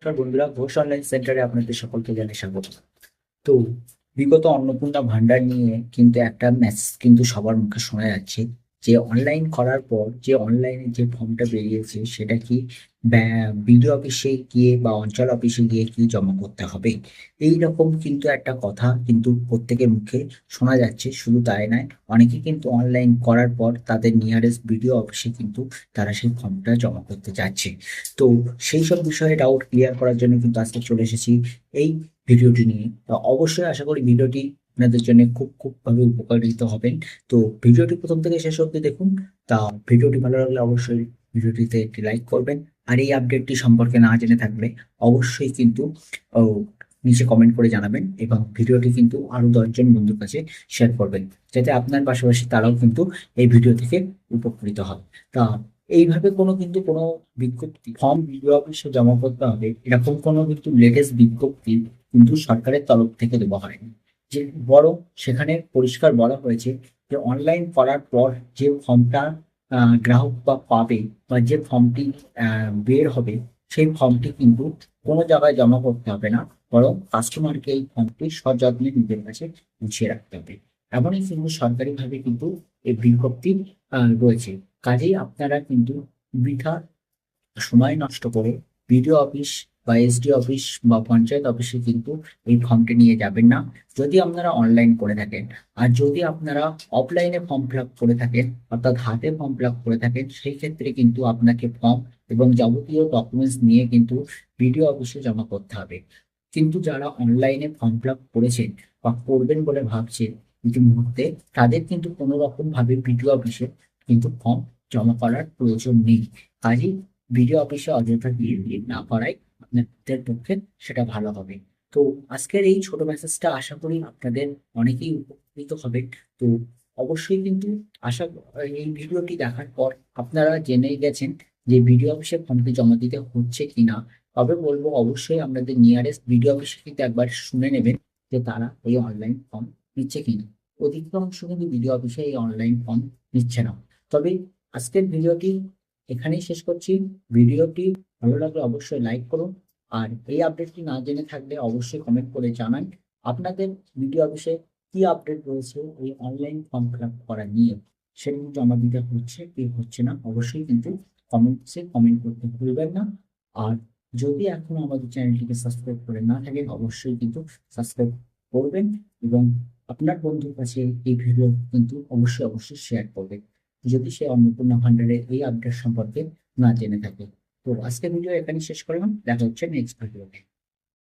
নমস্কার বন্ধুরা, ঘোষ অনলাইন সেন্টারে আপনাদের সকলকে জানাই স্বাগত। তো বিগত অন্নপূর্ণা ভান্ডার নিয়ে কিন্তু একটা মেসেজ কিন্তু সবার মুখে শোনা যাচ্ছে যে অনলাইন করার পর যে অনলাইনে যে ফর্মটা বেরিয়েছে সেটা কি বিডিও অফিসে গিয়ে বা অঞ্চল অফিসে গিয়ে কি জমা করতে হবে। এই রকম কিন্তু একটা কথা কিন্তু প্রত্যেকের মুখে শোনা যাচ্ছে। শুধু তাই নয়, অনেকে কিন্তু অনলাইন করার পর তাদের নিয়ারেস্ট বিডিও অফিসে কিন্তু তারা সেই ফর্মটা জমা করতে যাচ্ছে। তো সেই সব বিষয়ে ডাউট ক্লিয়ার করার জন্য কিন্তু আজকে চলে এসেছি এই ভিডিওটি নিয়ে। তো অবশ্যই আশা করি ভিডিওটি আপনাদের জন্য খুব ভাবে উপকারিত হবেন। তো ভিডিওটি প্রথম থেকে শেষ অবধি দেখুন। তা ভিডিওটি ভালো লাগলে অবশ্যই ভিডিওটিতে একটি লাইক করবেন। আর এই আপডেটটি সম্পর্কে না জেনে থাকলে অবশ্যই কিন্তু ও, নিচে কমেন্ট করে জানাবেন এবং ভিডিওটি কিন্তু আরো 10জন বন্ধুর কাছে শেয়ার করবেন, যাতে আপনার পাশাপাশি তারাও কিন্তু এই ভিডিও থেকে উপকৃত হবে। তা এইভাবে কোনো বিজ্ঞপ্তি ফর্ম বিডিও অফিসে জমা করতে হবে এরকম কোনো কিন্তু লেটেস্ট বিজ্ঞপ্তি কিন্তু সরকারের তরফ থেকে দেওয়া হয়নি। যে বরং সেখানে পরিষ্কার বলা হয়েছে যে অনলাইন করার পর যে ফর্মটা গ্রাহক বা পাবে বা যে ফর্মটি বের হবে, সেই ফর্মটি কিন্তু কোনো জায়গায় জমা করতে হবে না, বরং কাস্টমারকে এই ফর্মটি সযত্নে নিজের কাছে গুছিয়ে রাখতে হবে। এমনই কিন্তু সরকারিভাবে কিন্তু এই বিজ্ঞপ্তি রয়েছে। কাজেই আপনারা কিন্তু বৃথা সময় নষ্ট করে বিডিও অফিস বা এসডি অফিস বা পঞ্চায়েত অফিসে কিন্তু এই ফর্মটি নিয়ে যাবেন না, যদি আপনারা অনলাইন করে থাকেন। আর যদি আপনারা অফলাইনে ফর্ম ফিল আপ করে থাকেন, অর্থাৎ হাতে ফর্ম ফিল আপ করে থাকেন, সেই ক্ষেত্রে কিন্তু আপনাকে ফর্ম এবং যাবতীয় ডকুমেন্টস নিয়ে কিন্তু বিডিও অফিসে জমা করতে হবে। কিন্তু যারা অনলাইনে ফর্ম ফিল আপ করেছেন বা করবেন বলে ভাবছেন ইতিমধ্যে, তাদের কিন্তু কোনো রকম ভাবে বিডিও অফিসে কিন্তু ফর্ম জমা করার প্রয়োজন নেই। কাজেই বিডিও অফিসে অযথা ভিড় না করাই আপনাদের পক্ষে সেটা ভালো হবে। তো আজকের এই ছোট মেসেজটা আশা করি আপনাদের অনেকেই উপকৃত হবে। তো অবশ্যই কিন্তু আশা এই ভিডিওটি দেখার পর আপনারা জেনে গেছেন যে বিডিও অফিসে ফর্মটি জমা দিতে হচ্ছে কিনা। তবে বলবো অবশ্যই আপনাদের নিয়ারেস্ট বিডিও অফিসে কিন্তু একবার শুনে নেবেন যে তারা এই অনলাইন ফর্ম নিচ্ছে কিনা। অধিকাংশ কিন্তু বিডিও অফিসে এই অনলাইন ফর্ম নিচ্ছে না। তবে আজকের ভিডিওটি এখানেই শেষ করছি। ভিডিওটি ভালো লাগলে অবশ্যই লাইক করুন। আর এই আপডেটটি না জেনে থাকলে অবশ্যই কমেন্ট করে জানান আপনাদের ভিডিও অফিসে কি আপডেট রয়েছে এই অনলাইন ফর্ম ফিল আপ করা নিয়ে। সেগুলো জমা দিতে হচ্ছে কি হচ্ছে না অবশ্যই কিন্তু কমেন্টসে কমেন্ট করতে ভুলবেন না। আর যদি এখনো আমাদের চ্যানেলটিকে সাবস্ক্রাইব করে না থাকেন, অবশ্যই কিন্তু সাবস্ক্রাইব করবেন এবং আপনার বন্ধুর কাছে এই ভিডিও কিন্তু অবশ্যই শেয়ার করবেন, যদি সে অন্নপূর্ণা ভান্ডারের এই আপডেট সম্পর্কে না জেনে থাকে। তো আজকের ভিডিও এখানে শেষ করলাম, দেখা হচ্ছে নেক্সট ভিডিওতে।